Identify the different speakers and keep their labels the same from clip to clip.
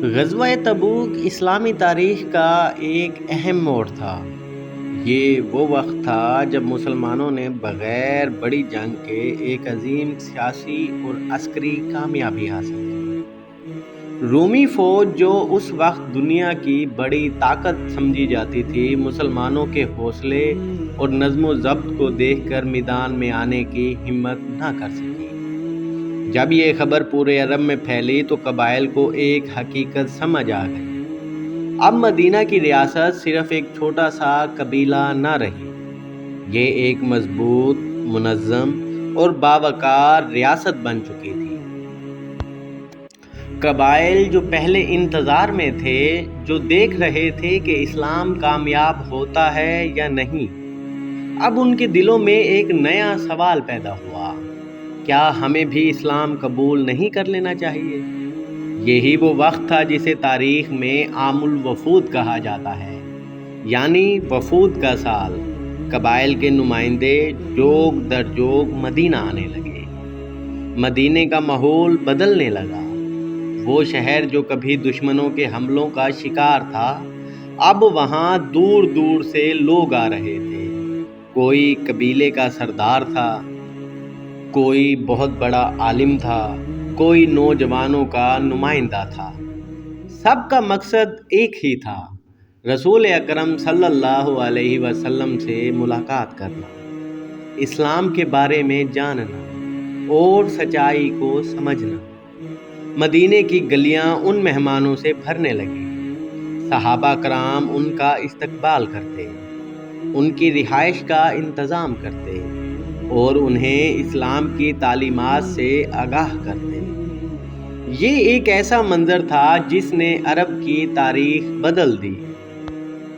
Speaker 1: غزوہ تبوک اسلامی تاریخ کا ایک اہم موڑ تھا۔ یہ وہ وقت تھا جب مسلمانوں نے بغیر بڑی جنگ کے ایک عظیم سیاسی اور عسکری کامیابی حاصل کی۔ رومی فوج جو اس وقت دنیا کی بڑی طاقت سمجھی جاتی تھی، مسلمانوں کے حوصلے اور نظم و ضبط کو دیکھ کر میدان میں آنے کی ہمت نہ کر سکی۔ جب یہ خبر پورے عرب میں پھیلی تو قبائل کو ایک حقیقت سمجھ آ گئی۔ اب مدینہ کی ریاست صرف ایک چھوٹا سا قبیلہ نہ رہی، یہ ایک مضبوط، منظم اور باوقار ریاست بن چکی تھی۔ قبائل جو پہلے انتظار میں تھے، جو دیکھ رہے تھے کہ اسلام کامیاب ہوتا ہے یا نہیں، اب ان کے دلوں میں ایک نیا سوال پیدا ہوا: کیا ہمیں بھی اسلام قبول نہیں کر لینا چاہیے؟ یہی وہ وقت تھا جسے تاریخ میں عام الوفود کہا جاتا ہے، یعنی وفود کا سال۔ قبائل کے نمائندے جوگ در جوگ مدینہ آنے لگے۔ مدینے کا ماحول بدلنے لگا۔ وہ شہر جو کبھی دشمنوں کے حملوں کا شکار تھا، اب وہاں دور دور سے لوگ آ رہے تھے۔ کوئی قبیلے کا سردار تھا، کوئی بہت بڑا عالم تھا، کوئی نوجوانوں کا نمائندہ تھا۔ سب کا مقصد ایک ہی تھا: رسول اکرم صلی اللہ علیہ وسلم سے ملاقات کرنا، اسلام کے بارے میں جاننا اور سچائی کو سمجھنا۔ مدینے کی گلیاں ان مہمانوں سے بھرنے لگیں۔ صحابہ کرام ان کا استقبال کرتے، ان کی رہائش کا انتظام کرتے اور انہیں اسلام کی تعلیمات سے آگاہ کرتے۔ یہ ایک ایسا منظر تھا جس نے عرب کی تاریخ بدل دی۔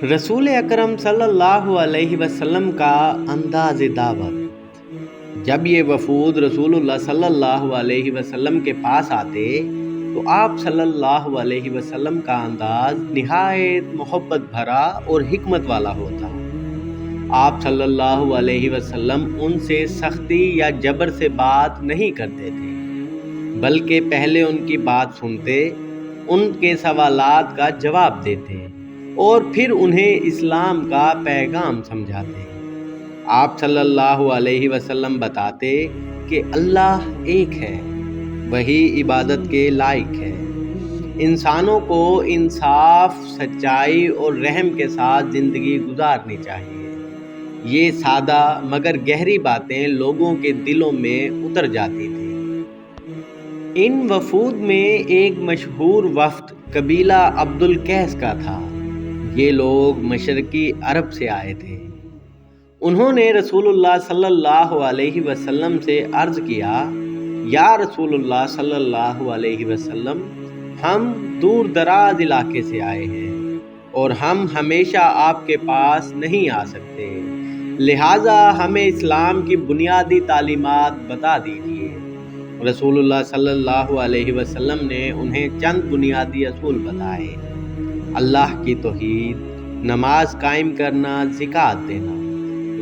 Speaker 1: رسول اکرم صلی اللہ علیہ وسلم کا انداز دعوت: جب یہ وفود رسول اللہ صلی اللہ علیہ وسلم کے پاس آتے تو آپ صلی اللہ علیہ وسلم کا انداز نہایت محبت بھرا اور حکمت والا ہوتا۔ آپ صلی اللہ علیہ وسلم ان سے سختی یا جبر سے بات نہیں کرتے تھے، بلکہ پہلے ان کی بات سنتے، ان کے سوالات کا جواب دیتے اور پھر انہیں اسلام کا پیغام سمجھاتے۔ آپ صلی اللہ علیہ وسلم بتاتے کہ اللہ ایک ہے، وہی عبادت کے لائق ہے۔ انسانوں کو انصاف، سچائی اور رحم کے ساتھ زندگی گزارنی چاہیے۔ یہ سادہ مگر گہری باتیں لوگوں کے دلوں میں اتر جاتی تھیں۔ ان وفود میں ایک مشہور وفد قبیلہ عبد القیس کا تھا۔ یہ لوگ مشرقی عرب سے آئے تھے۔ انہوں نے رسول اللہ صلی اللہ علیہ وسلم سے عرض کیا: یا رسول اللہ صلی اللہ علیہ وسلم، ہم دور دراز علاقے سے آئے ہیں اور ہم ہمیشہ آپ کے پاس نہیں آ سکتے، لہٰذا ہمیں اسلام کی بنیادی تعلیمات بتا دیجیے۔ رسول اللہ صلی اللہ علیہ وسلم نے انہیں چند بنیادی اصول بتائے: اللہ کی توحید، نماز قائم کرنا، زکوٰۃ دینا،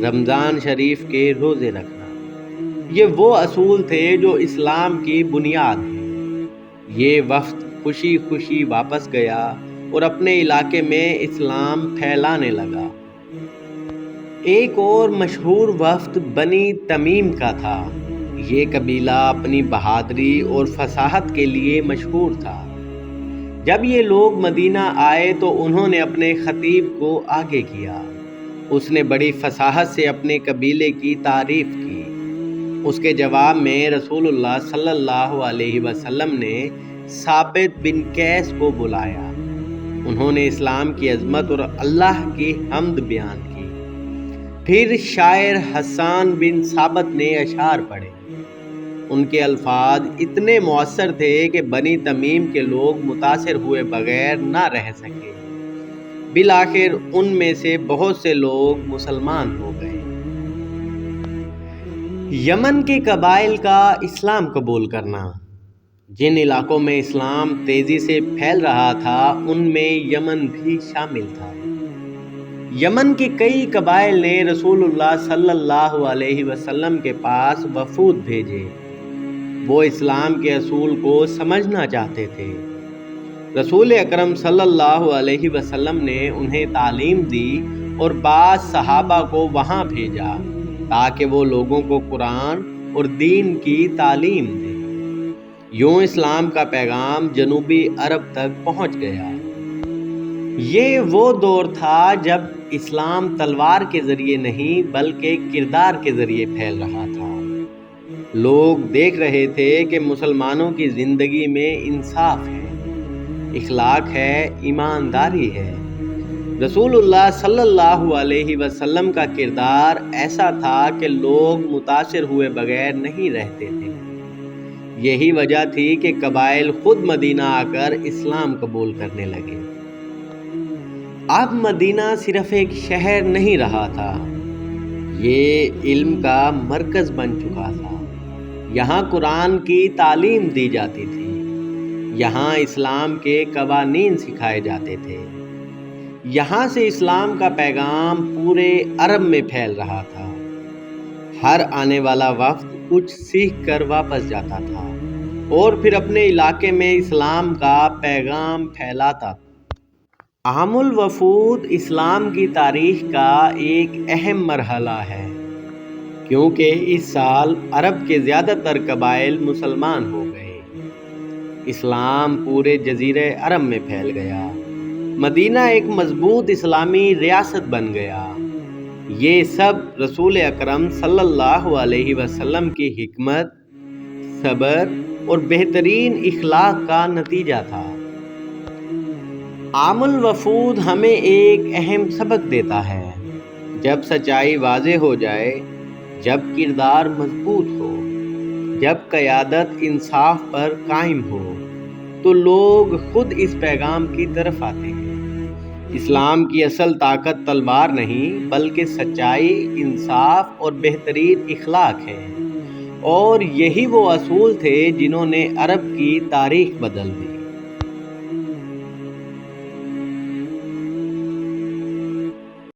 Speaker 1: رمضان شریف کے روزے رکھنا۔ یہ وہ اصول تھے جو اسلام کی بنیاد ہیں۔ یہ وفد خوشی خوشی واپس گیا اور اپنے علاقے میں اسلام پھیلانے لگا۔ ایک اور مشہور وفد بنی تمیم کا تھا۔ یہ قبیلہ اپنی بہادری اور فصاحت کے لیے مشہور تھا۔ جب یہ لوگ مدینہ آئے تو انہوں نے اپنے خطیب کو آگے کیا۔ اس نے بڑی فصاحت سے اپنے قبیلے کی تعریف کی۔ اس کے جواب میں رسول اللہ صلی اللہ علیہ وسلم نے ثابت بن قیس کو بلایا۔ انہوں نے اسلام کی عظمت اور اللہ کی حمد بیان کی۔ پھر شاعر حسان بن ثابت نے اشعار پڑھے۔ ان کے الفاظ اتنے مؤثر تھے کہ بنی تمیم کے لوگ متاثر ہوئے بغیر نہ رہ سکے۔ بالآخر ان میں سے بہت سے لوگ مسلمان ہو گئے۔ یمن کے قبائل کا اسلام قبول کرنا: جن علاقوں میں اسلام تیزی سے پھیل رہا تھا، ان میں یمن بھی شامل تھا۔ یمن کے کئی قبائل نے رسول اللہ صلی اللہ علیہ وسلم کے پاس وفود بھیجے۔ وہ اسلام کے اصول کو سمجھنا چاہتے تھے۔ رسول اکرم صلی اللہ علیہ وسلم نے انہیں تعلیم دی اور بعض صحابہ کو وہاں بھیجا تاکہ وہ لوگوں کو قرآن اور دین کی تعلیم دے۔ یوں اسلام کا پیغام جنوبی عرب تک پہنچ گیا۔ یہ وہ دور تھا جب اسلام تلوار کے ذریعے نہیں بلکہ کردار کے ذریعے پھیل رہا تھا۔ لوگ دیکھ رہے تھے کہ مسلمانوں کی زندگی میں انصاف ہے، اخلاق ہے، ایمانداری ہے۔ رسول اللہ صلی اللہ علیہ وسلم کا کردار ایسا تھا کہ لوگ متاثر ہوئے بغیر نہیں رہتے تھے۔ یہی وجہ تھی کہ قبائل خود مدینہ آ کر اسلام قبول کرنے لگے۔ اب مدینہ صرف ایک شہر نہیں رہا تھا، یہ علم کا مرکز بن چکا تھا۔ یہاں قرآن کی تعلیم دی جاتی تھی، یہاں اسلام کے قوانین سکھائے جاتے تھے، یہاں سے اسلام کا پیغام پورے عرب میں پھیل رہا تھا۔ ہر آنے والا وفد کچھ سیکھ کر واپس جاتا تھا اور پھر اپنے علاقے میں اسلام کا پیغام پھیلاتا تھا۔ عام الوفود اسلام کی تاریخ کا ایک اہم مرحلہ ہے، کیونکہ اس سال عرب کے زیادہ تر قبائل مسلمان ہو گئے۔ اسلام پورے جزیرے عرب میں پھیل گیا، مدینہ ایک مضبوط اسلامی ریاست بن گیا۔ یہ سب رسول اکرم صلی اللہ علیہ وسلم کی حکمت، صبر اور بہترین اخلاق کا نتیجہ تھا۔ عام الوفود ہمیں ایک اہم سبق دیتا ہے۔ جب سچائی واضح ہو جائے، جب کردار مضبوط ہو، جب قیادت انصاف پر قائم ہو، تو لوگ خود اس پیغام کی طرف آتے ہیں۔ اسلام کی اصل طاقت تلوار نہیں بلکہ سچائی، انصاف اور بہترین اخلاق ہے، اور یہی وہ اصول تھے جنہوں نے عرب کی تاریخ بدل دی۔